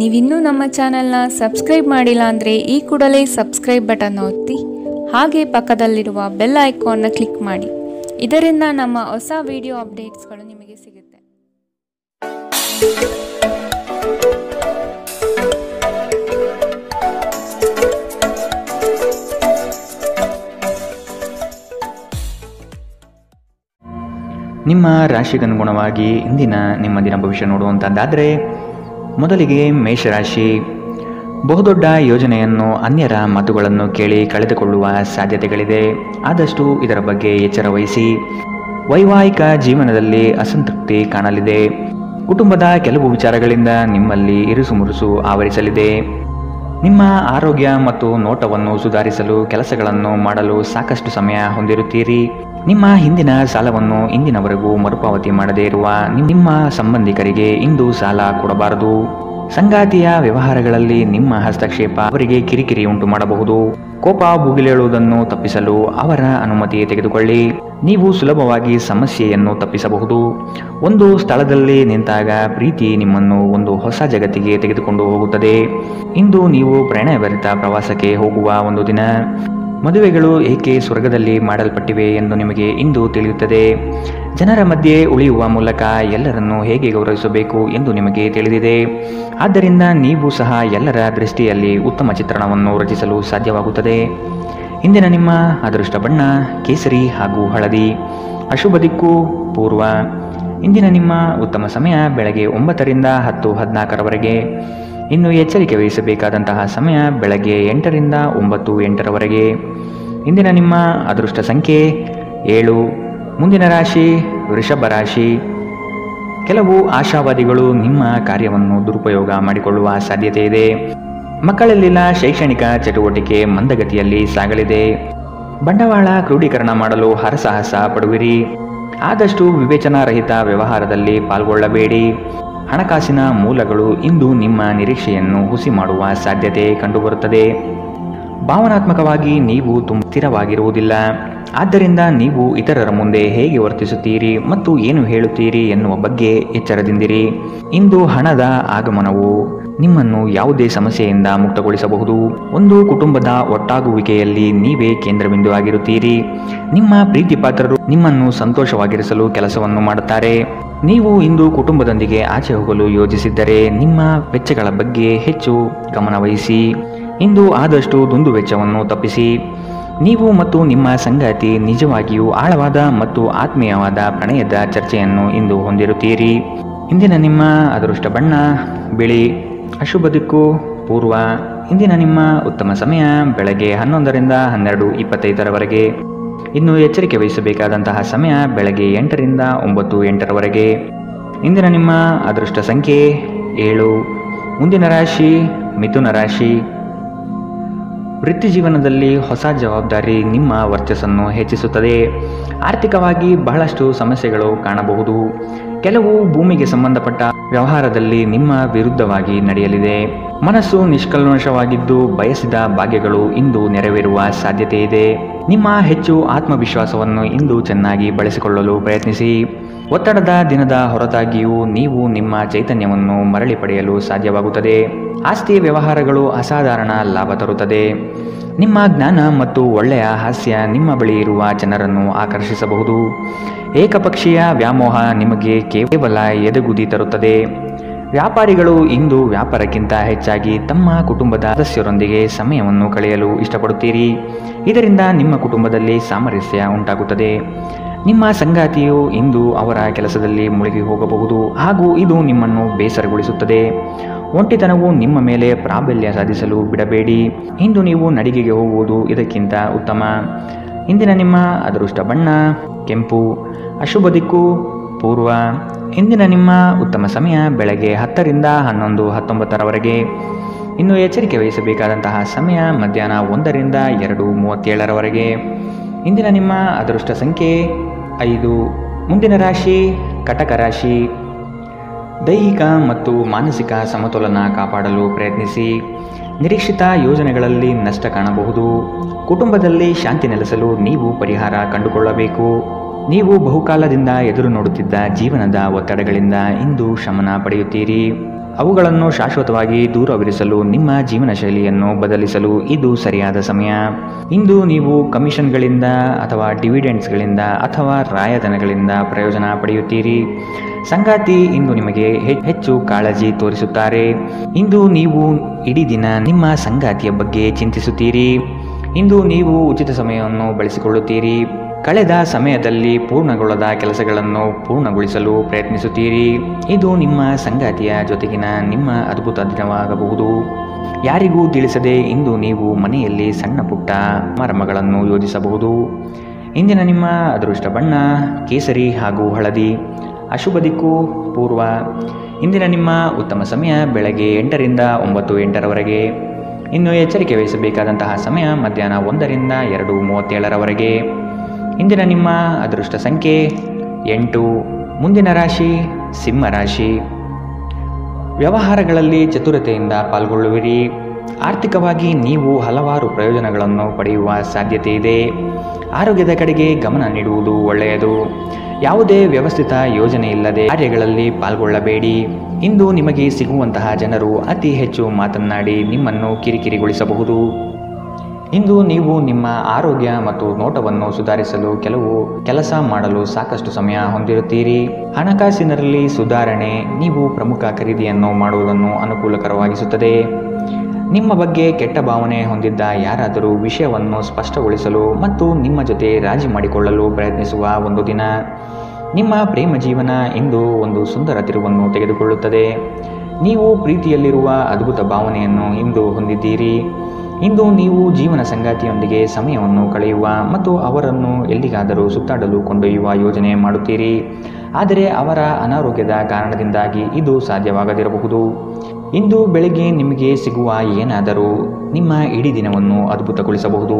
ನೀವಿನ್ನೂ ನಮ್ಮ ಚಾನೆಲ್ನ ಸಬ್ಸ್ಕ್ರೈಬ್ ಮಾಡಿಲ್ಲ ಅಂದರೆ ಈ ಕೂಡಲೇ ಸಬ್ಸ್ಕ್ರೈಬ್ ಬಟನ್ ಒತ್ತಿ ಹಾಗೆ ಪಕ್ಕದಲ್ಲಿರುವ ಬೆಲ್ ಐಕಾನ್ನ ಕ್ಲಿಕ್ ಮಾಡಿ. ಇದರಿಂದ ನಮ್ಮ ಹೊಸ ವಿಡಿಯೋ ಅಪ್ಡೇಟ್ಸ್ಗಳು ನಿಮಗೆ ಸಿಗುತ್ತೆ. ನಿಮ್ಮ ರಾಶಿಗನುಗುಣವಾಗಿ ಇಂದಿನ ನಿಮ್ಮ ದಿನ ಭವಿಷ್ಯ ನೋಡುವಂಥದ್ದಾದರೆ, ಮೊದಲಿಗೆ ಮೇಷರಾಶಿ. ಬಹುದೊಡ್ಡ ಯೋಜನೆಯನ್ನು ಅನ್ಯರ ಮಾತುಗಳನ್ನು ಕೇಳಿ ಕಳೆದುಕೊಳ್ಳುವ ಸಾಧ್ಯತೆಗಳಿದೆ. ಆದಷ್ಟು ಇದರ ಬಗ್ಗೆ ಎಚ್ಚರ ವಹಿಸಿ. ವೈವಾಹಿಕ ಜೀವನದಲ್ಲಿ ಅಸಂತೃಪ್ತಿ ಕಾಣಲಿದೆ. ಕುಟುಂಬದ ಕೆಲವು ವಿಚಾರಗಳಿಂದ ನಿಮ್ಮಲ್ಲಿ ಇರುಸುಮುರುಸು ಆವರಿಸಲಿದೆ. ನಿಮ್ಮ ಆರೋಗ್ಯ ಮತ್ತು ನೋಟವನ್ನು ಸುಧಾರಿಸಲು ಕೆಲಸಗಳನ್ನು ಮಾಡಲು ಸಾಕಷ್ಟು ಸಮಯ ಹೊಂದಿರುತ್ತೀರಿ. ನಿಮ್ಮ ಹಿಂದಿನ ಸಾಲವನ್ನು ಇಂದಿನವರೆಗೂ ಮರುಪಾವತಿ ಮಾಡದೇ ಇರುವ ನಿಮ್ಮ ಸಂಬಂಧಿಕರಿಗೆ ಇಂದು ಸಾಲ ಕೊಡಬಾರದು. ಸಂಗಾತಿಯ ವ್ಯವಹಾರಗಳಲ್ಲಿ ನಿಮ್ಮ ಹಸ್ತಕ್ಷೇಪ ಅವರಿಗೆ ಕಿರಿಕಿರಿ ಉಂಟು ಮಾಡಬಹುದು. ಕೋಪ ಭುಗಿಲೇಳುವುದನ್ನು ತಪ್ಪಿಸಲು ಅವರ ಅನುಮತಿ ತೆಗೆದುಕೊಳ್ಳಿ. ನೀವು ಸುಲಭವಾಗಿ ಸಮಸ್ಯೆಯನ್ನು ತಪ್ಪಿಸಬಹುದು. ಒಂದು ಸ್ಥಳದಲ್ಲಿ ನಿಂತಾಗ ಪ್ರೀತಿ ನಿಮ್ಮನ್ನು ಒಂದು ಹೊಸ ಜಗತ್ತಿಗೆ ತೆಗೆದುಕೊಂಡು ಹೋಗುತ್ತದೆ. ಇಂದು ನೀವು ಪ್ರಣಯಭರಿತ ಪ್ರವಾಸಕ್ಕೆ ಹೋಗುವ ಒಂದು ದಿನ. ಮದುವೆಗಳು ಏಕೆ ಸ್ವರ್ಗದಲ್ಲಿ ಮಾಡಲ್ಪಟ್ಟಿವೆ ಎಂದು ನಿಮಗೆ ಇಂದು ತಿಳಿಯುತ್ತದೆ. ಜನರ ಮಧ್ಯೆ ಉಳಿಯುವ ಮೂಲಕ ಎಲ್ಲರನ್ನೂ ಹೇಗೆ ಗೌರವಿಸಬೇಕು ಎಂದು ನಿಮಗೆ ತಿಳಿದಿದೆ. ಆದ್ದರಿಂದ ನೀವು ಸಹ ಎಲ್ಲರ ದೃಷ್ಟಿಯಲ್ಲಿ ಉತ್ತಮ ಚಿತ್ರಣವನ್ನು ರಚಿಸಲು ಸಾಧ್ಯವಾಗುತ್ತದೆ. ಇಂದಿನ ನಿಮ್ಮ ಅದೃಷ್ಟ ಬಣ್ಣ ಕೇಸರಿ ಹಾಗೂ ಹಳದಿ. ಅಶುಭ ದಿಕ್ಕು ಪೂರ್ವ. ಇಂದಿನ ನಿಮ್ಮ ಉತ್ತಮ ಸಮಯ ಬೆಳಗ್ಗೆ 9 ರಿಂದ 10:14 ಇನ್ನು ಎಚ್ಚರಿಕೆ ವಹಿಸಬೇಕಾದಂತಹ ಸಮಯ ಬೆಳಗ್ಗೆ 8 ರಿಂದ 9:08 ಇಂದಿನ ನಿಮ್ಮ ಅದೃಷ್ಟ ಸಂಖ್ಯೆ 7. ಮುಂದಿನ ರಾಶಿ ವೃಷಭ ರಾಶಿ. ಕೆಲವು ಆಶಾವಾದಿಗಳು ನಿಮ್ಮ ಕಾರ್ಯವನ್ನು ದುರುಪಯೋಗ ಮಾಡಿಕೊಳ್ಳುವ ಸಾಧ್ಯತೆ ಇದೆ. ಮಕ್ಕಳಲ್ಲಿನ ಶೈಕ್ಷಣಿಕ ಚಟುವಟಿಕೆ ಮಂದಗತಿಯಲ್ಲಿ ಸಾಗಲಿದೆ. ಬಂಡವಾಳ ಕ್ರೋಢೀಕರಣ ಮಾಡಲು ಹರಸಾಹಸ ಪಡುವಿರಿ. ಆದಷ್ಟು ವಿವೇಚನಾರಹಿತ ವ್ಯವಹಾರದಲ್ಲಿ ಪಾಲ್ಗೊಳ್ಳಬೇಡಿ. ಹಣಕಾಸಿನ ಮೂಲಗಳು ಇಂದು ನಿಮ್ಮ ನಿರೀಕ್ಷೆಯನ್ನು ಹುಸಿ ಮಾಡುವ ಸಾಧ್ಯತೆ ಕಂಡುಬರುತ್ತದೆ. ಭಾವನಾತ್ಮಕವಾಗಿ ನೀವು ಸ್ಥಿರವಾಗಿರುವುದಿಲ್ಲ. ಆದ್ದರಿಂದ ನೀವು ಇತರರ ಮುಂದೆ ಹೇಗೆ ವರ್ತಿಸುತ್ತೀರಿ ಮತ್ತು ಏನು ಹೇಳುತ್ತೀರಿ ಎನ್ನುವ ಬಗ್ಗೆ ಎಚ್ಚರದಿಂದಿರಿ. ಇಂದು ಹಣದ ಆಗಮನವು ನಿಮ್ಮನ್ನು ಯಾವುದೇ ಸಮಸ್ಯೆಯಿಂದ ಮುಕ್ತಗೊಳಿಸಬಹುದು. ಒಂದು ಕುಟುಂಬದ ಒಟ್ಟಾಗುವಿಕೆಯಲ್ಲಿ ನೀವೇ ಕೇಂದ್ರಬಿಂದು ಆಗಿರುತ್ತೀರಿ. ನಿಮ್ಮ ಪ್ರೀತಿಪಾತ್ರರು ನಿಮ್ಮನ್ನು ಸಂತೋಷವಾಗಿರಿಸಲು ಕೆಲಸವನ್ನು ಮಾಡುತ್ತಾರೆ. ನೀವು ಇಂದು ಕುಟುಂಬದೊಂದಿಗೆ ಆಚೆ ಹೋಗಲು ಯೋಜಿಸಿದ್ದರೆ ನಿಮ್ಮ ವೆಚ್ಚಗಳ ಬಗ್ಗೆ ಹೆಚ್ಚು ಗಮನವಹಿಸಿ. ಇಂದು ಆದಷ್ಟು ದುಂದು ವೆಚ್ಚವನ್ನು ತಪ್ಪಿಸಿ. ನೀವು ಮತ್ತು ನಿಮ್ಮ ಸಂಗಾತಿ ನಿಜವಾಗಿಯೂ ಆಳವಾದ ಮತ್ತು ಆತ್ಮೀಯವಾದ ಪ್ರಣಯದ ಚರ್ಚೆಯನ್ನು ಇಂದು ಹೊಂದಿರುತ್ತೀರಿ. ಇಂದಿನ ನಿಮ್ಮ ಅದೃಷ್ಟ ಬಣ್ಣ ಬಿಳಿ. ಅಶುಭ ದಿಕ್ಕು ಪೂರ್ವ. ಇಂದಿನ ನಿಮ್ಮ ಉತ್ತಮ ಸಮಯ ಬೆಳಗ್ಗೆ 11 ರಿಂದ 12:25 ಇನ್ನು ಎಚ್ಚರಿಕೆ ವಹಿಸಬೇಕಾದಂತಹ ಸಮಯ ಬೆಳಗ್ಗೆ 8 ರಿಂದ 9:08 ಇಂದಿನ ನಿಮ್ಮ ಅದೃಷ್ಟ ಸಂಖ್ಯೆ 7. ಮುಂದಿನ ರಾಶಿ ಮಿಥುನ ರಾಶಿ. ವೃತ್ತಿ ಜೀವನದಲ್ಲಿ ಹೊಸ ಜವಾಬ್ದಾರಿ ನಿಮ್ಮ ವರ್ಚಸ್ಸನ್ನು ಹೆಚ್ಚಿಸುತ್ತದೆ. ಆರ್ಥಿಕವಾಗಿ ಬಹಳಷ್ಟು ಸಮಸ್ಯೆಗಳು ಕಾಣಬಹುದು. ಕೆಲವು ಭೂಮಿಗೆ ಸಂಬಂಧಪಟ್ಟ ವ್ಯವಹಾರದಲ್ಲಿ ನಿಮ್ಮ ವಿರುದ್ಧವಾಗಿ ನಡೆಯಲಿದೆ. ಮನಸ್ಸು ನಿಷ್ಕಲ್ಮಶವಾಗಿದ್ದು ಬಯಸಿದ ಭಾಗ್ಯಗಳು ಇಂದು ನೆರವೇರುವ ಸಾಧ್ಯತೆ ಇದೆ. ನಿಮ್ಮ ಹೆಚ್ಚು ಆತ್ಮವಿಶ್ವಾಸವನ್ನು ಇಂದು ಚೆನ್ನಾಗಿ ಬಳಸಿಕೊಳ್ಳಲು ಪ್ರಯತ್ನಿಸಿ. ಒತ್ತಡದ ದಿನದ ಹೊರತಾಗಿಯೂ ನೀವು ನಿಮ್ಮ ಚೈತನ್ಯವನ್ನು ಮರಳಿ ಪಡೆಯಲು ಸಾಧ್ಯವಾಗುತ್ತದೆ. ಆಸ್ತಿ ವ್ಯವಹಾರಗಳು ಅಸಾಧಾರಣ ಲಾಭ ತರುತ್ತದೆ. ನಿಮ್ಮ ಜ್ಞಾನ ಮತ್ತು ಒಳ್ಳೆಯ ಹಾಸ್ಯ ನಿಮ್ಮ ಬಳಿ ಇರುವ ಜನರನ್ನು ಆಕರ್ಷಿಸಬಹುದು. ಏಕಪಕ್ಷೀಯ ವ್ಯಾಮೋಹ ನಿಮಗೆ ಕೇವಲ ಎದೆಗುದಿ ತರುತ್ತದೆ. ವ್ಯಾಪಾರಿಗಳು ಇಂದು ವ್ಯಾಪಾರಕ್ಕಿಂತ ಹೆಚ್ಚಾಗಿ ತಮ್ಮ ಕುಟುಂಬದ ಸದಸ್ಯರೊಂದಿಗೆ ಸಮಯವನ್ನು ಕಳೆಯಲು ಇಷ್ಟಪಡುತ್ತೀರಿ. ಇದರಿಂದ ನಿಮ್ಮ ಕುಟುಂಬದಲ್ಲಿ ಸಾಮರಸ್ಯ ಉಂಟಾಗುತ್ತದೆ. ನಿಮ್ಮ ಸಂಗಾತಿಯು ಇಂದು ಅವರ ಕೆಲಸದಲ್ಲಿ ಮುಳುಗಿ ಹೋಗಬಹುದು ಹಾಗೂ ಇದು ನಿಮ್ಮನ್ನು ಬೇಸರಗೊಳಿಸುತ್ತದೆ. ಒಂಟಿತನವು ನಿಮ್ಮ ಮೇಲೆ ಪ್ರಾಬಲ್ಯ ಸಾಧಿಸಲು ಬಿಡಬೇಡಿ. ಇಂದು ನೀವು ನಡಿಗೆಗೆ ಹೋಗುವುದು ಇದಕ್ಕಿಂತ ಉತ್ತಮ. ಇಂದಿನ ನಿಮ್ಮ ಅದೃಷ್ಟ ಬಣ್ಣ ಕೆಂಪು. ಅಶುಭ ದಿಕ್ಕು ಪೂರ್ವ. ಇಂದಿನ ನಿಮ್ಮ ಉತ್ತಮ ಸಮಯ ಬೆಳಗ್ಗೆ 10 ರಿಂದ 11:19 ಇನ್ನು ಎಚ್ಚರಿಕೆ ವಹಿಸಬೇಕಾದಂತಹ ಸಮಯ ಮಧ್ಯಾಹ್ನ 1 ರಿಂದ 2:37 ಇಂದಿನ ನಿಮ್ಮ ಅದೃಷ್ಟ ಸಂಖ್ಯೆ 5. ಮುಂದಿನ ರಾಶಿ ಕಟಕ ರಾಶಿ. ದೈಹಿಕ ಮತ್ತು ಮಾನಸಿಕ ಸಮತೋಲನ ಕಾಪಾಡಲು ಪ್ರಯತ್ನಿಸಿ. ನಿರೀಕ್ಷಿತ ಯೋಜನೆಗಳಲ್ಲಿ ನಷ್ಟ ಕಾಣಬಹುದು. ಕುಟುಂಬದಲ್ಲಿ ಶಾಂತಿ ನೆಲೆಸಲು ನೀವು ಪರಿಹಾರ ಕಂಡುಕೊಳ್ಳಬೇಕು. ನೀವು ಬಹುಕಾಲದಿಂದ ಎದುರು ನೋಡುತ್ತಿದ್ದ ಜೀವನದ ಒತ್ತಡಗಳಿಂದ ಇಂದು ಶಮನ ಪಡೆಯುತ್ತೀರಿ. ಅವುಗಳನ್ನು ಶಾಶ್ವತವಾಗಿ ದೂರವಿರಿಸಲು ನಿಮ್ಮ ಜೀವನ ಶೈಲಿಯನ್ನು ಬದಲಿಸಲು ಇದು ಸರಿಯಾದ ಸಮಯ. ಇಂದು ನೀವು ಕಮಿಷನ್ಗಳಿಂದ ಅಥವಾ ಡಿವಿಡೆಂಡ್ಸ್ಗಳಿಂದ ಅಥವಾ ರಾಯಧನಗಳಿಂದ ಪ್ರಯೋಜನ ಪಡೆಯುತ್ತೀರಿ. ಸಂಗಾತಿ ಇಂದು ನಿಮಗೆ ಹೆಚ್ಚು ಕಾಳಜಿ ತೋರಿಸುತ್ತಾರೆ. ಇಂದು ನೀವು ಇಡೀ ದಿನ ನಿಮ್ಮ ಸಂಗಾತಿಯ ಬಗ್ಗೆ ಚಿಂತಿಸುತ್ತೀರಿ. ಇಂದು ನೀವು ಉಚಿತ ಸಮಯವನ್ನು ಬಳಸಿಕೊಳ್ಳುತ್ತೀರಿ. ಕಳೆದ ಸಮಯದಲ್ಲಿ ಪೂರ್ಣಗೊಳ್ಳದ ಕೆಲಸಗಳನ್ನು ಪೂರ್ಣಗೊಳಿಸಲು ಪ್ರಯತ್ನಿಸುತ್ತೀರಿ. ಇದು ನಿಮ್ಮ ಸಂಗಾತಿಯ ಜೊತೆಗಿನ ನಿಮ್ಮ ಅದ್ಭುತ ದಿನವಾಗಬಹುದು. ಯಾರಿಗೂ ತಿಳಿಸದೆ ಇಂದು ನೀವು ಮನೆಯಲ್ಲಿ ಸಣ್ಣ ಪುಟ್ಟ ಸಮಾರಂಭಗಳನ್ನು ಯೋಜಿಸಬಹುದು. ಇಂದಿನ ನಿಮ್ಮ ಅದೃಷ್ಟ ಬಣ್ಣ ಕೇಸರಿ ಹಾಗೂ ಹಳದಿ. ಅಶುಭ ದಿಕ್ಕು ಪೂರ್ವ. ಇಂದಿನ ನಿಮ್ಮ ಉತ್ತಮ ಸಮಯ ಬೆಳಗ್ಗೆ 8 ರಿಂದ 9 ಇನ್ನು ಎಚ್ಚರಿಕೆ ವಹಿಸಬೇಕಾದಂತಹ ಸಮಯ ಮಧ್ಯಾಹ್ನ 1 ರಿಂದ 2:37 ಇಂದಿನ ನಿಮ್ಮ ಅದೃಷ್ಟ ಸಂಖ್ಯೆ 8. ಮುಂದಿನ ರಾಶಿ ಸಿಂಹ ರಾಶಿ. ವ್ಯವಹಾರಗಳಲ್ಲಿ ಚತುರತೆಯಿಂದ ಪಾಲ್ಗೊಳ್ಳುವಿರಿ. ಆರ್ಥಿಕವಾಗಿ ನೀವು ಹಲವಾರು ಪ್ರಯೋಜನಗಳನ್ನು ಪಡೆಯುವ ಸಾಧ್ಯತೆ ಇದೆ. ಆರೋಗ್ಯದ ಕಡೆಗೆ ಗಮನ ನೀಡುವುದು ಒಳ್ಳೆಯದು. ಯಾವುದೇ ವ್ಯವಸ್ಥಿತ ಯೋಜನೆ ಇಲ್ಲದೆ ಕಾರ್ಯಗಳಲ್ಲಿ ಪಾಲ್ಗೊಳ್ಳಬೇಡಿ. ಇಂದು ನಿಮಗೆ ಸಿಗುವಂತಹ ಜನರು ಅತಿ ಹೆಚ್ಚು ಮಾತನಾಡಿ ನಿಮ್ಮನ್ನು ಕಿರಿಕಿರಿಗೊಳಿಸಬಹುದು. ಇಂದು ನೀವು ನಿಮ್ಮ ಆರೋಗ್ಯ ಮತ್ತು ನೋಟವನ್ನು ಸುಧಾರಿಸಲು ಕೆಲಸ ಮಾಡಲು ಸಾಕಷ್ಟು ಸಮಯ ಹೊಂದಿರುತ್ತೀರಿ. ಹಣಕಾಸಿನಲ್ಲಿ ಸುಧಾರಣೆ ನೀವು ಪ್ರಮುಖ ಖರೀದಿಯನ್ನು ಮಾಡುವುದನ್ನು ಅನುಕೂಲಕರವಾಗಿಸುತ್ತದೆ. ನಿಮ್ಮ ಬಗ್ಗೆ ಕೆಟ್ಟ ಭಾವನೆ ಹೊಂದಿದ್ದ ಯಾರಾದರೂ ವಿಷಯವನ್ನು ಸ್ಪಷ್ಟಗೊಳಿಸಲು ಮತ್ತು ನಿಮ್ಮ ಜೊತೆ ರಾಜಿ ಮಾಡಿಕೊಳ್ಳಲು ಪ್ರಯತ್ನಿಸುವ ಒಂದು ದಿನ. ನಿಮ್ಮ ಪ್ರೇಮ ಜೀವನ ಇಂದು ಒಂದು ಸುಂದರ ತಿರುವನ್ನು ತೆಗೆದುಕೊಳ್ಳುತ್ತದೆ. ನೀವು ಪ್ರೀತಿಯಲ್ಲಿರುವ ಅದ್ಭುತ ಭಾವನೆಯನ್ನು ಇಂದು ಹೊಂದಿದ್ದೀರಿ. ಇಂದು ನೀವು ಜೀವನ ಸಂಗಾತಿಯೊಂದಿಗೆ ಸಮಯವನ್ನು ಕಳೆಯುವ ಮತ್ತು ಅವರನ್ನು ಎಲ್ಲಿಗಾದರೂ ಸುತ್ತಾಡಲು ಕೊಂಡೊಯ್ಯುವ ಯೋಜನೆ ಮಾಡುತ್ತೀರಿ. ಆದರೆ ಅವರ ಅನಾರೋಗ್ಯದ ಕಾರಣದಿಂದಾಗಿ ಇದು ಸಾಧ್ಯವಾಗದಿರಬಹುದು. ಇಂದು ಬೆಳಗ್ಗೆ ನಿಮಗೆ ಸಿಗುವ ಏನಾದರೂ ನಿಮ್ಮ ಇಡೀ ದಿನವನ್ನು ಅದ್ಭುತಗೊಳಿಸಬಹುದು.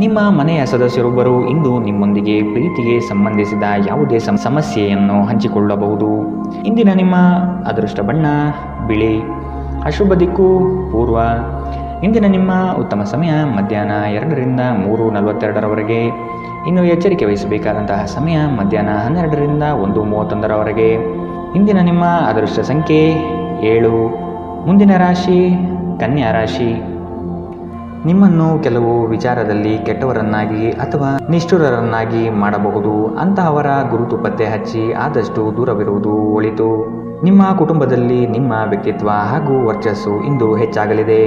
ನಿಮ್ಮ ಮನೆಯ ಸದಸ್ಯರೊಬ್ಬರು ಇಂದು ನಿಮ್ಮೊಂದಿಗೆ ಪ್ರೀತಿಗೆ ಸಂಬಂಧಿಸಿದ ಯಾವುದೇ ಸಮಸ್ಯೆಯನ್ನು ಹಂಚಿಕೊಳ್ಳಬಹುದು. ಇಂದಿನ ನಿಮ್ಮ ಅದೃಷ್ಟ ಬಣ್ಣ ಬಿಳಿ. ಅಶುಭ ದಿಕ್ಕು ಪೂರ್ವ. ಇಂದಿನ ನಿಮ್ಮ ಉತ್ತಮ ಸಮಯ ಮಧ್ಯಾಹ್ನ 2 ರಿಂದ 3:42 ಇನ್ನು ಎಚ್ಚರಿಕೆ ವಹಿಸಬೇಕಾದಂತಹ ಸಮಯ ಮಧ್ಯಾಹ್ನ 12 ರಿಂದ 1:31 ಇಂದಿನ ನಿಮ್ಮ ಅದೃಷ್ಟ ಸಂಖ್ಯೆ 7. ಮುಂದಿನ ರಾಶಿ ಕನ್ಯಾ ರಾಶಿ. ನಿಮ್ಮನ್ನು ಕೆಲವು ವಿಚಾರದಲ್ಲಿ ಕೆಟ್ಟವರನ್ನಾಗಿ ಅಥವಾ ನಿಷ್ಠುರರನ್ನಾಗಿ ಮಾಡಬಹುದು. ಅಂತಹವರ ಗುರುತು ಪತ್ತೆ ಹಚ್ಚಿ ಆದಷ್ಟು ದೂರವಿರುವುದು ಒಳಿತು. ನಿಮ್ಮ ಕುಟುಂಬದಲ್ಲಿ ನಿಮ್ಮ ವ್ಯಕ್ತಿತ್ವ ಹಾಗೂ ವರ್ಚಸ್ಸು ಇಂದು ಹೆಚ್ಚಾಗಲಿದೆ.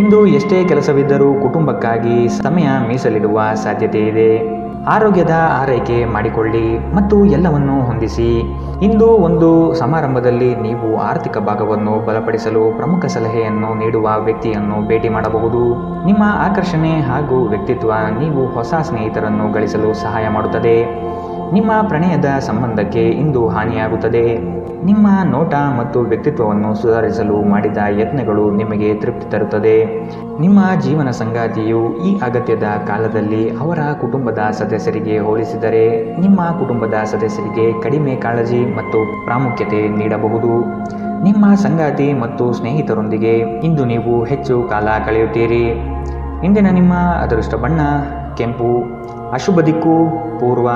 ಇಂದು ಎಷ್ಟೇ ಕೆಲಸವಿದ್ದರೂ ಕುಟುಂಬಕ್ಕಾಗಿ ಸಮಯ ಮೀಸಲಿಡುವ ಸಾಧ್ಯತೆ ಇದೆ. ಆರೋಗ್ಯದ ಆರೈಕೆ ಮಾಡಿಕೊಳ್ಳಿ ಮತ್ತು ಎಲ್ಲವನ್ನೂ ಹೊಂದಿಸಿ. ಇಂದು ಒಂದು ಸಮಾರಂಭದಲ್ಲಿ ನೀವು ಆರ್ಥಿಕ ಭಾಗವನ್ನು ಬಲಪಡಿಸಲು ಪ್ರಮುಖ ಸಲಹೆಯನ್ನು ನೀಡುವ ವ್ಯಕ್ತಿಯನ್ನು ಭೇಟಿ ಮಾಡಬಹುದು. ನಿಮ್ಮ ಆಕರ್ಷಣೆ ಹಾಗೂ ವ್ಯಕ್ತಿತ್ವ ನೀವು ಹೊಸ ಸ್ನೇಹಿತರನ್ನು ಗಳಿಸಲು ಸಹಾಯ ಮಾಡುತ್ತದೆ. ನಿಮ್ಮ ಪ್ರಣಯದ ಸಂಬಂಧಕ್ಕೆ ಇಂದು ಹಾನಿಯಾಗುತ್ತದೆ. ನಿಮ್ಮ ನೋಟ ಮತ್ತು ವ್ಯಕ್ತಿತ್ವವನ್ನು ಸುಧಾರಿಸಲು ಮಾಡಿದ ಯತ್ನಗಳು ನಿಮಗೆ ತೃಪ್ತಿ ತರುತ್ತದೆ. ನಿಮ್ಮ ಜೀವನ ಸಂಗಾತಿಯು ಈ ಅಗತ್ಯದ ಕಾಲದಲ್ಲಿ ಅವರ ಕುಟುಂಬದ ಸದಸ್ಯರಿಗೆ ಹೋಲಿಸಿದರೆ ನಿಮ್ಮ ಕುಟುಂಬದ ಸದಸ್ಯರಿಗೆ ಕಡಿಮೆ ಕಾಳಜಿ ಮತ್ತು ಪ್ರಾಮುಖ್ಯತೆ ನೀಡಬಹುದು. ನಿಮ್ಮ ಸಂಗಾತಿ ಮತ್ತು ಸ್ನೇಹಿತರೊಂದಿಗೆ ಇಂದು ನೀವು ಹೆಚ್ಚು ಕಾಲ ಕಳೆಯುತ್ತೀರಿ. ಇಂದಿನ ನಿಮ್ಮ ಅದೃಷ್ಟ ಬಣ್ಣ ಕೆಂಪು. ಅಶುಭ ದಿಕ್ಕು ಪೂರ್ವ.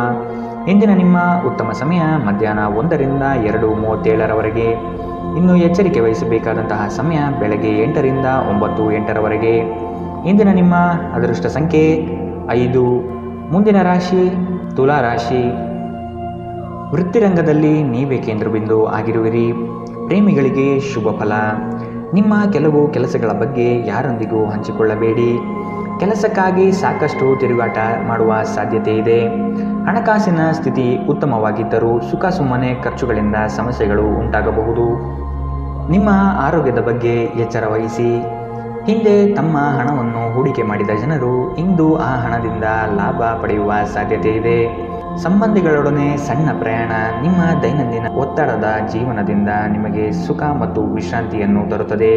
ಇಂದಿನ ನಿಮ್ಮ ಉತ್ತಮ ಸಮಯ ಮಧ್ಯಾಹ್ನ 1 ರಿಂದ 2:37 ಇನ್ನು ಎಚ್ಚರಿಕೆ ವಹಿಸಬೇಕಾದಂತಹ ಸಮಯ ಬೆಳಗ್ಗೆ 8 ರಿಂದ 9:08 ಇಂದಿನ ನಿಮ್ಮ ಅದೃಷ್ಟ ಸಂಖ್ಯೆ 5. ಮುಂದಿನ ರಾಶಿ ತುಲಾ ರಾಶಿ. ವೃತ್ತಿರಂಗದಲ್ಲಿ ನೀವೇ ಕೇಂದ್ರಬಿಂದು ಆಗಿರುವಿರಿ. ಪ್ರೇಮಿಗಳಿಗೆ ಶುಭ ಫಲ. ನಿಮ್ಮ ಕೆಲವು ಕೆಲಸಗಳ ಬಗ್ಗೆ ಯಾರೊಂದಿಗೂ ಹಂಚಿಕೊಳ್ಳಬೇಡಿ. ಕೆಲಸಕ್ಕಾಗಿ ಸಾಕಷ್ಟು ತಿರುಗಾಟ ಮಾಡುವ ಸಾಧ್ಯತೆ ಇದೆ. ಹಣಕಾಸಿನ ಸ್ಥಿತಿ ಉತ್ತಮವಾಗಿದ್ದರೂ ಸುಖ ಸುಮ್ಮನೆ ಖರ್ಚುಗಳಿಂದ ಸಮಸ್ಯೆಗಳು ಉಂಟಾಗಬಹುದು. ನಿಮ್ಮ ಆರೋಗ್ಯದ ಬಗ್ಗೆ ಎಚ್ಚರ ವಹಿಸಿ. ಹಿಂದೆ ತಮ್ಮ ಹಣವನ್ನು ಹೂಡಿಕೆ ಮಾಡಿದ ಜನರು ಇಂದು ಆ ಹಣದಿಂದ ಲಾಭ ಪಡೆಯುವ ಸಾಧ್ಯತೆ ಇದೆ. ಸಂಬಂಧಿಗಳೊಡನೆ ಸಣ್ಣ ಪ್ರಯಾಣ ನಿಮ್ಮ ದೈನಂದಿನ ಒತ್ತಡದ ಜೀವನದಿಂದ ನಿಮಗೆ ಸುಖ ಮತ್ತು ವಿಶ್ರಾಂತಿಯನ್ನು ತರುತ್ತದೆ.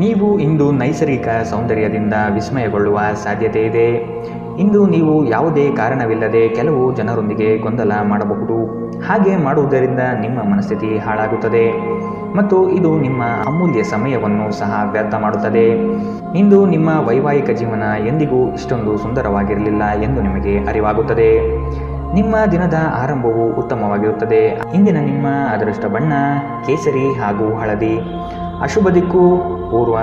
ನೀವು ಇಂದು ನೈಸರ್ಗಿಕ ಸೌಂದರ್ಯದಿಂದ ವಿಸ್ಮಯಗೊಳ್ಳುವ ಸಾಧ್ಯತೆ ಇದೆ. ಇಂದು ನೀವು ಯಾವುದೇ ಕಾರಣವಿಲ್ಲದೆ ಕೆಲವು ಜನರೊಂದಿಗೆ ಗೊಂದಲ ಮಾಡಬಹುದು. ಹಾಗೆ ಮಾಡುವುದರಿಂದ ನಿಮ್ಮ ಮನಸ್ಥಿತಿ ಹಾಳಾಗುತ್ತದೆ ಮತ್ತು ಇದು ನಿಮ್ಮ ಅಮೂಲ್ಯ ಸಮಯವನ್ನು ಸಹ ವ್ಯರ್ಥ ಮಾಡುತ್ತದೆ. ಇಂದು ನಿಮ್ಮ ವೈವಾಹಿಕ ಜೀವನ ಎಂದಿಗೂ ಇಷ್ಟೊಂದು ಸುಂದರವಾಗಿರಲಿಲ್ಲ ಎಂದು ನಿಮಗೆ ಅರಿವಾಗುತ್ತದೆ. ನಿಮ್ಮ ದಿನದ ಆರಂಭವು ಉತ್ತಮವಾಗಿರುತ್ತದೆ. ಇಂದಿನ ನಿಮ್ಮ ಅದೃಷ್ಟ ಬಣ್ಣ ಕೇಸರಿ ಹಾಗೂ ಹಳದಿ. ಅಶುಭ ದಿಕ್ಕು ಪೂರ್ವ.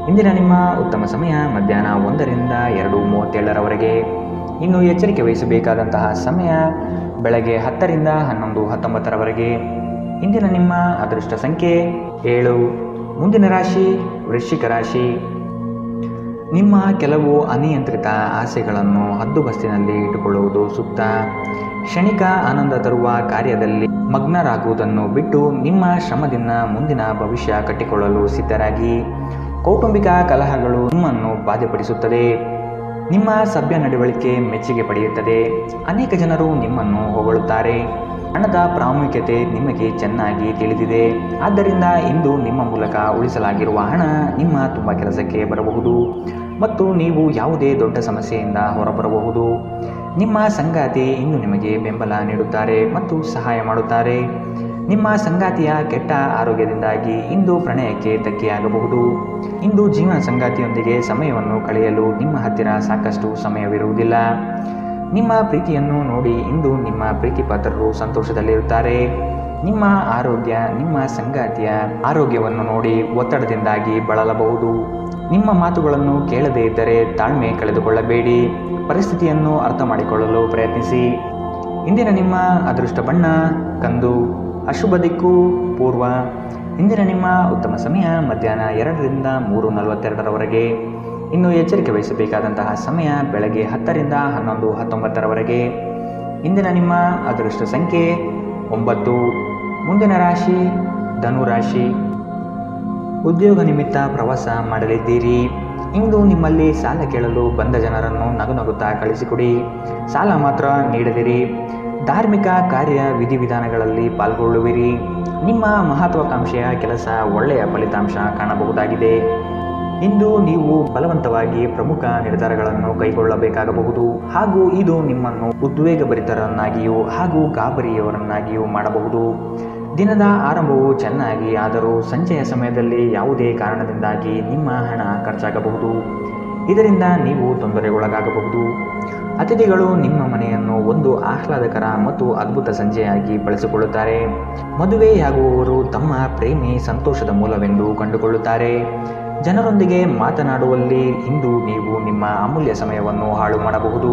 ಇಂದಿನ ನಿಮ್ಮ ಉತ್ತಮ ಸಮಯ ಮಧ್ಯಾಹ್ನ 1 ರಿಂದ 2:37 ಇನ್ನು ಎಚ್ಚರಿಕೆ ವಹಿಸಬೇಕಾದಂತಹ ಸಮಯ ಬೆಳಗ್ಗೆ 10 ರಿಂದ 11:19 ಇಂದಿನ ನಿಮ್ಮ ಅದೃಷ್ಟ ಸಂಖ್ಯೆ 7. ಮುಂದಿನ ರಾಶಿ ವೃಶ್ಚಿಕ ರಾಶಿ. ನಿಮ್ಮ ಕೆಲವು ಅನಿಯಂತ್ರಿತ ಆಸೆಗಳನ್ನು ಹದ್ದುಬಸ್ತಿನಲ್ಲಿ ಇಟ್ಟುಕೊಳ್ಳುವುದು ಸೂಕ್ತ. ಕ್ಷಣಿಕ ಆನಂದ ತರುವ ಕಾರ್ಯದಲ್ಲಿ ಮಗ್ನರಾಗುವುದನ್ನು ಬಿಟ್ಟು ನಿಮ್ಮ ಶ್ರಮದಿಂದ ಮುಂದಿನ ಭವಿಷ್ಯ ಕಟ್ಟಿಕೊಳ್ಳಲು ಸಿದ್ಧರಾಗಿ. ಕೌಟುಂಬಿಕ ಕಲಹಗಳು ನಿಮ್ಮನ್ನು ಬಾಧೆಪಡಿಸುತ್ತದೆ. ನಿಮ್ಮ ಸಭ್ಯ ನಡವಳಿಕೆ ಮೆಚ್ಚುಗೆ ಪಡೆಯುತ್ತದೆ. ಅನೇಕ ಜನರು ನಿಮ್ಮನ್ನು ಹೊಗಳುತ್ತಾರೆ. ಹಣದ ಪ್ರಾಮುಖ್ಯತೆ ನಿಮಗೆ ಚೆನ್ನಾಗಿ ತಿಳಿದಿದೆ. ಆದ್ದರಿಂದ ಇಂದು ನಿಮ್ಮ ಮೂಲಕ ಉಳಿಸಲಾಗಿರುವ ಹಣ ನಿಮ್ಮ ತುಂಬ ಕೆಲಸಕ್ಕೆ ಬರಬಹುದು ಮತ್ತು ನೀವು ಯಾವುದೇ ದೊಡ್ಡ ಸಮಸ್ಯೆಯಿಂದ ಹೊರಬರಬಹುದು. ನಿಮ್ಮ ಸಂಗಾತಿ ಇಂದು ನಿಮಗೆ ಬೆಂಬಲ ನೀಡುತ್ತಾರೆ ಮತ್ತು ಸಹಾಯ ಮಾಡುತ್ತಾರೆ. ನಿಮ್ಮ ಸಂಗಾತಿಯ ಕೆಟ್ಟ ಆರೋಗ್ಯದಿಂದಾಗಿ ಇಂದು ಪ್ರಣಯಕ್ಕೆ ಧಕ್ಕೆಯಾಗಬಹುದು. ಇಂದು ಜೀವನ ಸಂಗಾತಿಯೊಂದಿಗೆ ಸಮಯವನ್ನು ಕಳೆಯಲು ನಿಮ್ಮ ಹತ್ತಿರ ಸಾಕಷ್ಟು ಸಮಯವಿರುವುದಿಲ್ಲ. ನಿಮ್ಮ ಪ್ರೀತಿಯನ್ನು ನೋಡಿ ಇಂದು ನಿಮ್ಮ ಪ್ರೀತಿಪಾತ್ರರು ಸಂತೋಷದಲ್ಲಿರುತ್ತಾರೆ. ನಿಮ್ಮ ಆರೋಗ್ಯ ನಿಮ್ಮ ಸಂಗಾತಿಯ ಆರೋಗ್ಯವನ್ನು ನೋಡಿ ಒತ್ತಡದಿಂದಾಗಿ ಬಳಲಬಹುದು. ನಿಮ್ಮ ಮಾತುಗಳನ್ನು ಕೇಳದೇ ಇದ್ದರೆ ತಾಳ್ಮೆ ಕಳೆದುಕೊಳ್ಳಬೇಡಿ. ಪರಿಸ್ಥಿತಿಯನ್ನು ಅರ್ಥ ಮಾಡಿಕೊಳ್ಳಲು ಪ್ರಯತ್ನಿಸಿ. ಇಂದಿನ ನಿಮ್ಮ ಅದೃಷ್ಟ ಬಣ್ಣ ಕಂದು. ಅಶುಭ ದಿಕ್ಕು ಪೂರ್ವ. ಇಂದಿನ ನಿಮ್ಮ ಉತ್ತಮ ಸಮಯ ಮಧ್ಯಾಹ್ನ 2 ರಿಂದ 3:42 ಇನ್ನು ಎಚ್ಚರಿಕೆ ವಹಿಸಬೇಕಾದಂತಹ ಸಮಯ ಬೆಳಗ್ಗೆ 10 ರಿಂದ 11:19 ಇಂದಿನ ನಿಮ್ಮ ಅದೃಷ್ಟ ಸಂಖ್ಯೆ 9. ಮುಂದಿನ ರಾಶಿ ಧನುರಾಶಿ. ಉದ್ಯೋಗ ನಿಮಿತ್ತ ಪ್ರವಾಸ ಮಾಡಲಿದ್ದೀರಿ. ಇಂದು ನಿಮ್ಮಲ್ಲಿ ಸಾಲ ಕೇಳಲು ಬಂದ ಜನರನ್ನು ನಗುನಗುತ್ತಾ ಕಳಿಸಿಕೊಡಿ. ಸಾಲ ಮಾತ್ರ ನೀಡದಿರಿ. ಧಾರ್ಮಿಕ ಕಾರ್ಯ ವಿಧಿವಿಧಾನಗಳಲ್ಲಿ ಪಾಲ್ಗೊಳ್ಳುವಿರಿ. ನಿಮ್ಮ ಮಹತ್ವಾಕಾಂಕ್ಷೆಯ ಕೆಲಸ ಒಳ್ಳೆಯ ಫಲಿತಾಂಶ ಕಾಣಬಹುದಾಗಿದೆ. ಇಂದು ನೀವು ಬಲವಂತವಾಗಿ ಪ್ರಮುಖ ನಿರ್ಧಾರಗಳನ್ನು ಕೈಗೊಳ್ಳಬೇಕಾಗಬಹುದು ಹಾಗೂ ಇದು ನಿಮ್ಮನ್ನು ಉದ್ವೇಗಭರಿತರನ್ನಾಗಿಯೂ ಹಾಗೂ ಗಾಬರಿಯವರನ್ನಾಗಿಯೂ ಮಾಡಬಹುದು. ದಿನದ ಆರಂಭವು ಚೆನ್ನಾಗಿ ಆದರೂ ಸಂಜೆಯ ಸಮಯದಲ್ಲಿ ಯಾವುದೇ ಕಾರಣದಿಂದಾಗಿ ನಿಮ್ಮ ಹಣ ಖರ್ಚಾಗಬಹುದು. ಇದರಿಂದ ನೀವು ತೊಂದರೆಗೊಳಗಾಗಬಹುದು. ಅತಿಥಿಗಳು ನಿಮ್ಮ ಮನೆಯನ್ನು ಒಂದು ಆಹ್ಲಾದಕರ ಮತ್ತು ಅದ್ಭುತ ಸಂಜೆಯಾಗಿ ಬಳಸಿಕೊಳ್ಳುತ್ತಾರೆ. ಮದುವೆಯಾಗುವವರು ತಮ್ಮ ಪ್ರೇಮಿ ಸಂತೋಷದ ಮೂಲವೆಂದು ಕಂಡುಕೊಳ್ಳುತ್ತಾರೆ. ಜನರೊಂದಿಗೆ ಮಾತನಾಡುವಲ್ಲಿ ಇಂದು ನೀವು ನಿಮ್ಮ ಅಮೂಲ್ಯ ಸಮಯವನ್ನು ಹಾಳು ಮಾಡಬಹುದು.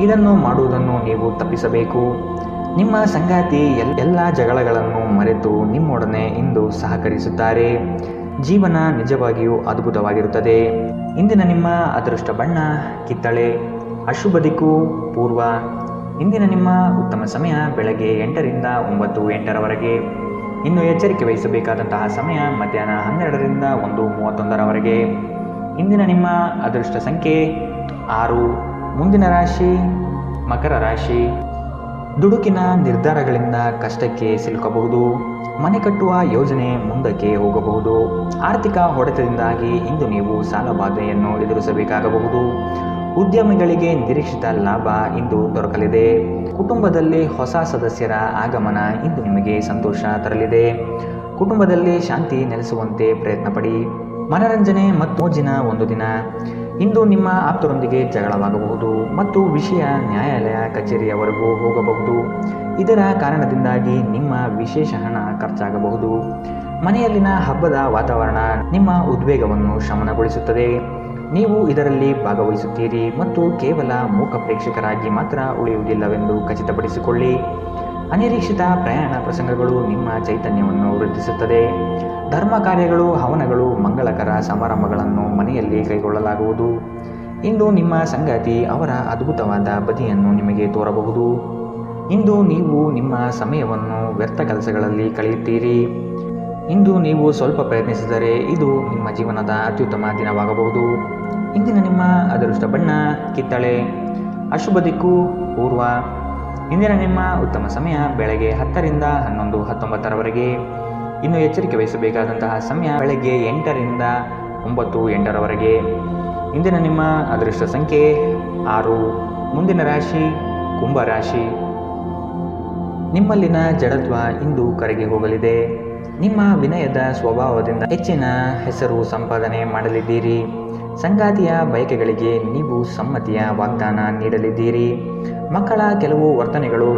ಇದನ್ನು ಮಾಡುವುದನ್ನು ನೀವು ತಪ್ಪಿಸಬೇಕು. ನಿಮ್ಮ ಸಂಗಾತಿ ಎಲ್ಲ ಜಗಳಗಳನ್ನು ಮರೆತು ನಿಮ್ಮೊಡನೆ ಇಂದು ಸಹಕರಿಸುತ್ತಾರೆ. ಜೀವನ ನಿಜವಾಗಿಯೂ ಅದ್ಭುತವಾಗಿರುತ್ತದೆ. ಇಂದಿನ ನಿಮ್ಮ ಅದೃಷ್ಟ ಬಣ್ಣ ಕಿತ್ತಳೆ. ಅಶುಭ ದಿಕ್ಕು ಪೂರ್ವ. ಇಂದಿನ ನಿಮ್ಮ ಉತ್ತಮ ಸಮಯ ಬೆಳಗ್ಗೆ 8 ರಿಂದ 9:08 ಇನ್ನು ಎಚ್ಚರಿಕೆ ವಹಿಸಬೇಕಾದಂತಹ ಸಮಯ ಮಧ್ಯಾಹ್ನ 12 ರಿಂದ 1:31 ಇಂದಿನ ನಿಮ್ಮ ಅದೃಷ್ಟ ಸಂಖ್ಯೆ 6. ಮುಂದಿನ ರಾಶಿ ಮಕರ ರಾಶಿ. ದುಡುಕಿನ ನಿರ್ಧಾರಗಳಿಂದ ಕಷ್ಟಕ್ಕೆ ಸಿಲುಕಬಹುದು. ಮನೆ ಕಟ್ಟುವ ಯೋಜನೆ ಮುಂದಕ್ಕೆ ಹೋಗಬಹುದು. ಆರ್ಥಿಕ ಹೊಡೆತದಿಂದಾಗಿ ಇಂದು ನೀವು ಸಾಲಬಾಧೆಯನ್ನು ಎದುರಿಸಬೇಕಾಗಬಹುದು. ಉದ್ಯಮಿಗಳಿಗೆ ನಿರೀಕ್ಷಿತ ಲಾಭ ಇಂದು ದೊರಕಲಿದೆ. ಕುಟುಂಬದಲ್ಲಿ ಹೊಸ ಸದಸ್ಯರ ಆಗಮನ ಇಂದು ನಿಮಗೆ ಸಂತೋಷ ತರಲಿದೆ. ಕುಟುಂಬದಲ್ಲಿ ಶಾಂತಿ ನೆಲೆಸುವಂತೆ ಪ್ರಯತ್ನಪಡಿ. ಮನರಂಜನೆ ಮತ್ತು ಮೋಜಿನ ಒಂದು ದಿನ. ಇಂದು ನಿಮ್ಮ ಆಪ್ತರೊಂದಿಗೆ ಜಗಳವಾಗಬಹುದು ಮತ್ತು ವಿಷಯ ನ್ಯಾಯಾಲಯ ಕಚೇರಿಯವರೆಗೂ ಹೋಗಬಹುದು. ಇದರ ಕಾರಣದಿಂದಾಗಿ ನಿಮ್ಮ ವಿಶೇಷ ಹಣ ಖರ್ಚಾಗಬಹುದು. ಮನೆಯಲ್ಲಿನ ಹಬ್ಬದ ವಾತಾವರಣ ನಿಮ್ಮ ಉದ್ವೇಗವನ್ನು ಶಮನಗೊಳಿಸುತ್ತದೆ. ನೀವು ಇದರಲ್ಲಿ ಭಾಗವಹಿಸುತ್ತೀರಿ ಮತ್ತು ಕೇವಲ ಮೂಕ ಪ್ರೇಕ್ಷಕರಾಗಿ ಮಾತ್ರ ಉಳಿಯುವುದಿಲ್ಲವೆಂದು ಖಚಿತಪಡಿಸಿಕೊಳ್ಳಿ. ಅನಿರೀಕ್ಷಿತ ಪ್ರಯಾಣ ಪ್ರಸಂಗಗಳು ನಿಮ್ಮ ಚೈತನ್ಯವನ್ನು ವೃದ್ಧಿಸುತ್ತದೆ. ಧರ್ಮ ಕಾರ್ಯಗಳು ಹವನಗಳು ಮಂಗಳಕರ ಸಮಾರಂಭಗಳನ್ನು ಮನೆಯಲ್ಲಿ ಕೈಗೊಳ್ಳಲಾಗುವುದು. ಇಂದು ನಿಮ್ಮ ಸಂಗಾತಿ ಅವರ ಅದ್ಭುತವಾದ ಬದಿಯನ್ನು ನಿಮಗೆ ತೋರಬಹುದು. ಇಂದು ನೀವು ನಿಮ್ಮ ಸಮಯವನ್ನು ವ್ಯರ್ಥ ಕೆಲಸಗಳಲ್ಲಿ ಕಳೆಯುತ್ತೀರಿ. ಇಂದು ನೀವು ಸ್ವಲ್ಪ ಪ್ರಯತ್ನಿಸಿದರೆ ಇದು ನಿಮ್ಮ ಜೀವನದ ಅತ್ಯುತ್ತಮ ದಿನವಾಗಬಹುದು. ಇಂದಿನ ನಿಮ್ಮ ಅದೃಷ್ಟ ಬಣ್ಣ ಕಿತ್ತಳೆ. ಅಶುಭ ದಿಕ್ಕು ಪೂರ್ವ. ಇಂದಿನ ನಿಮ್ಮ ಉತ್ತಮ ಸಮಯ ಬೆಳಗ್ಗೆ 10 ರಿಂದ 11:19 ಇನ್ನು ಎಚ್ಚರಿಕೆ ವಹಿಸಬೇಕಾದಂತಹ ಸಮಯ ಬೆಳಗ್ಗೆ 8 ರಿಂದ 9:08 ಇಂದಿನ ನಿಮ್ಮ ಅದೃಷ್ಟ ಸಂಖ್ಯೆ 6. ಮುಂದಿನ ರಾಶಿ ಕುಂಭರಾಶಿ. ನಿಮ್ಮಲ್ಲಿನ ಜಡತ್ವ ಇಂದು ಕರಗಿ ಹೋಗಲಿದೆ. ನಿಮ್ಮ ವಿನಯದ ಸ್ವಭಾವದಿಂದ ಹೆಚ್ಚಿನ ಹೆಸರು ಸಂಪಾದನೆ ಮಾಡಲಿದ್ದೀರಿ. ಸಂಗಾತಿಯ ಬಯಕೆಗಳಿಗೆ ನೀವು ಸಮ್ಮತಿಯ ವಾಗ್ದಾನ ನೀಡಲಿದ್ದೀರಿ. ಮಕ್ಕಳ ಕೆಲವು ವರ್ತನೆಗಳು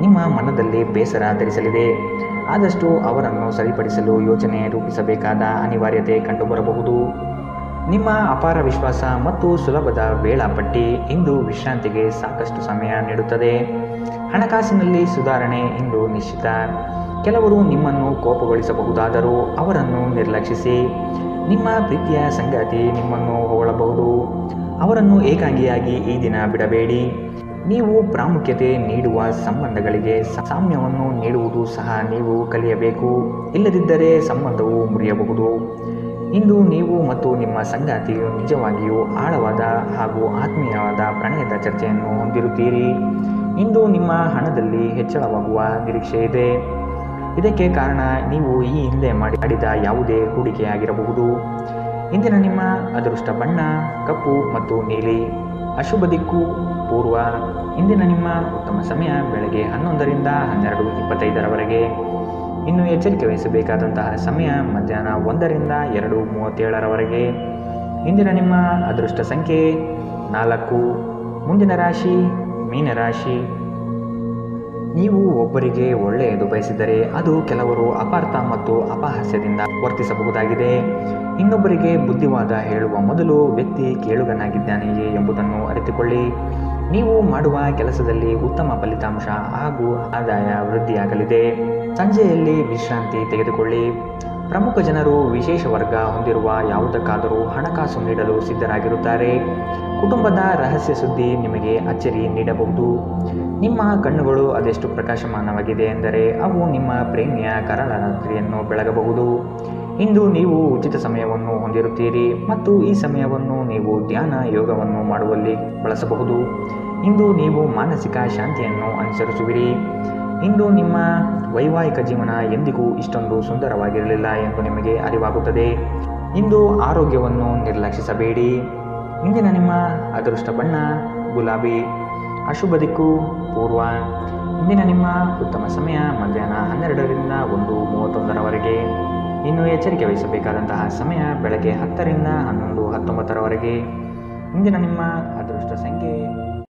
ನಿಮ್ಮ ಮನದಲ್ಲಿ ಬೇಸರ ಧರಿಸಲಿದೆ. ಆದಷ್ಟು ಅವರನ್ನು ಸರಿಪಡಿಸಲು ಯೋಜನೆ ರೂಪಿಸಬೇಕಾದ ಅನಿವಾರ್ಯತೆ ಕಂಡುಬರಬಹುದು. ನಿಮ್ಮ ಅಪಾರ ವಿಶ್ವಾಸ ಮತ್ತು ಸುಲಭದ ವೇಳಾಪಟ್ಟಿ ಇಂದು ವಿಶ್ರಾಂತಿಗೆ ಸಾಕಷ್ಟು ಸಮಯ ನೀಡುತ್ತದೆ. ಹಣಕಾಸಿನಲ್ಲಿ ಸುಧಾರಣೆ ಇಂದು ನಿಶ್ಚಿತ. ಕೆಲವರು ನಿಮ್ಮನ್ನು ಕೋಪಗೊಳಿಸಬಹುದಾದರೂ ಅವರನ್ನು ನಿರ್ಲಕ್ಷಿಸಿ. ನಿಮ್ಮ ಪ್ರೀತಿಯ ಸಂಗಾತಿ ನಿಮ್ಮನ್ನು ಹೊಗಳಬಹುದು. ಅವರನ್ನು ಏಕಾಂಗಿಯಾಗಿ ಈ ದಿನ ಬಿಡಬೇಡಿ. ನೀವು ಪ್ರಾಮುಖ್ಯತೆ ನೀಡುವ ಸಂಬಂಧಗಳಿಗೆ ಸಾಮ್ಯವನ್ನು ನೀಡುವುದು ಸಹ ನೀವು ಕಲಿಯಬೇಕು. ಇಲ್ಲದಿದ್ದರೆ ಸಂಬಂಧವು ಮುರಿಯಬಹುದು. ಇಂದು ನೀವು ಮತ್ತು ನಿಮ್ಮ ಸಂಗಾತಿಯು ನಿಜವಾಗಿಯೂ ಆಳವಾದ ಹಾಗೂ ಆತ್ಮೀಯವಾದ ಪ್ರಣಯದ ಚರ್ಚೆಯನ್ನು ಹೊಂದಿರುತ್ತೀರಿ. ಇಂದು ನಿಮ್ಮ ಹಣದಲ್ಲಿ ಹೆಚ್ಚಳವಾಗುವ ನಿರೀಕ್ಷೆ ಇದೆ. ಇದಕ್ಕೆ ಕಾರಣ ನೀವು ಈ ಹಿಂದೆ ಮಾಡಿದ ಯಾವುದೇ ಹೂಡಿಕೆಯಾಗಿರಬಹುದು. ಇಂದಿನ ನಿಮ್ಮ ಅದೃಷ್ಟ ಬಣ್ಣ ಕಪ್ಪು ಮತ್ತು ನೀಲಿ. ಅಶುಭ ದಿಕ್ಕು ಪೂರ್ವ. ಇಂದಿನ ನಿಮ್ಮ ಉತ್ತಮ ಸಮಯ ಬೆಳಗ್ಗೆ 11 ರಿಂದ 12:25 ಇನ್ನು ಎಚ್ಚರಿಕೆ ವಹಿಸಬೇಕಾದಂತಹ ಸಮಯ ಮಧ್ಯಾಹ್ನ 1 ರಿಂದ 2:37 ಇಂದಿನ ನಿಮ್ಮ ಅದೃಷ್ಟ ಸಂಖ್ಯೆ 4. ಮುಂದಿನ ರಾಶಿ ಮೀನರಾಶಿ. ನೀವು ಒಬ್ಬರಿಗೆ ಒಳ್ಳೆಯದು ಬಯಸಿದರೆ ಅದು ಕೆಲವರು ಅಪಾರ್ಥ ಮತ್ತು ಅಪಹಾಸ್ಯದಿಂದ ವರ್ತಿಸಬಹುದಾಗಿದೆ. ಇನ್ನೊಬ್ಬರಿಗೆ ಬುದ್ಧಿವಾದ ಹೇಳುವ ಮೊದಲು ವ್ಯಕ್ತಿ ಕೇಳುಗನಾಗಿದ್ದಾನೆಯೇ ಎಂಬುದನ್ನು ಅರಿತುಕೊಳ್ಳಿ. ನೀವು ಮಾಡುವ ಕೆಲಸದಲ್ಲಿ ಉತ್ತಮ ಫಲಿತಾಂಶ ಹಾಗೂ ಆದಾಯ ವೃದ್ಧಿಯಾಗಲಿದೆ. ಸಂಜೆಯಲ್ಲಿ ವಿಶ್ರಾಂತಿ ತೆಗೆದುಕೊಳ್ಳಿ. ಪ್ರಮುಖ ಜನರು ವಿಶೇಷ ವರ್ಗ ಹೊಂದಿರುವ ಯಾವುದಕ್ಕಾದರೂ ಹಣಕಾಸು ನೀಡಲು ಸಿದ್ಧರಾಗಿರುತ್ತಾರೆ. ಕುಟುಂಬದ ರಹಸ್ಯ ಸುದ್ದಿ ನಿಮಗೆ ಅಚ್ಚರಿ ನೀಡಬಹುದು. ನಿಮ್ಮ ಕಣ್ಣುಗಳು ಅದೆಷ್ಟು ಪ್ರಕಾಶಮಾನವಾಗಿದೆ ಎಂದರೆ ಅವು ನಿಮ್ಮ ಪ್ರೇಮಿಯ ಕರಾಳ ರಾತ್ರಿಯನ್ನು ಬೆಳಗಬಹುದು. ಇಂದು ನೀವು ಉಚಿತ ಸಮಯವನ್ನು ಹೊಂದಿರುತ್ತೀರಿ ಮತ್ತು ಈ ಸಮಯವನ್ನು ನೀವು ಧ್ಯಾನ ಯೋಗವನ್ನು ಮಾಡುವಲ್ಲಿ ಬಳಸಬಹುದು. ಇಂದು ನೀವು ಮಾನಸಿಕ ಶಾಂತಿಯನ್ನು ಅನುಸರಿಸುವಿರಿ. ಇಂದು ನಿಮ್ಮ ವೈವಾಹಿಕ ಜೀವನ ಎಂದಿಗೂ ಇಷ್ಟೊಂದು ಸುಂದರವಾಗಿರಲಿಲ್ಲ ಎಂದು ನಿಮಗೆ ಅರಿವಾಗುತ್ತದೆ. ಇಂದು ಆರೋಗ್ಯವನ್ನು ನಿರ್ಲಕ್ಷಿಸಬೇಡಿ. ಇಂದಿನ ನಿಮ್ಮ ಅದೃಷ್ಟ ಬಣ್ಣ ಗುಲಾಬಿ. ಅಶುಭ ದಿಕ್ಕು ಪೂರ್ವ. ಇಂದಿನ ನಿಮ್ಮ ಉತ್ತಮ ಸಮಯ ಮಧ್ಯಾಹ್ನ 12 ರಿಂದ 1:31 ಇನ್ನು ಎಚ್ಚರಿಕೆ ವಹಿಸಬೇಕಾದಂತಹ ಸಮಯ ಬೆಳಗ್ಗೆ 10 ರಿಂದ 11:19 ಇಂದಿನ ನಿಮ್ಮ ಅದೃಷ್ಟ ಸಂಖ್ಯೆ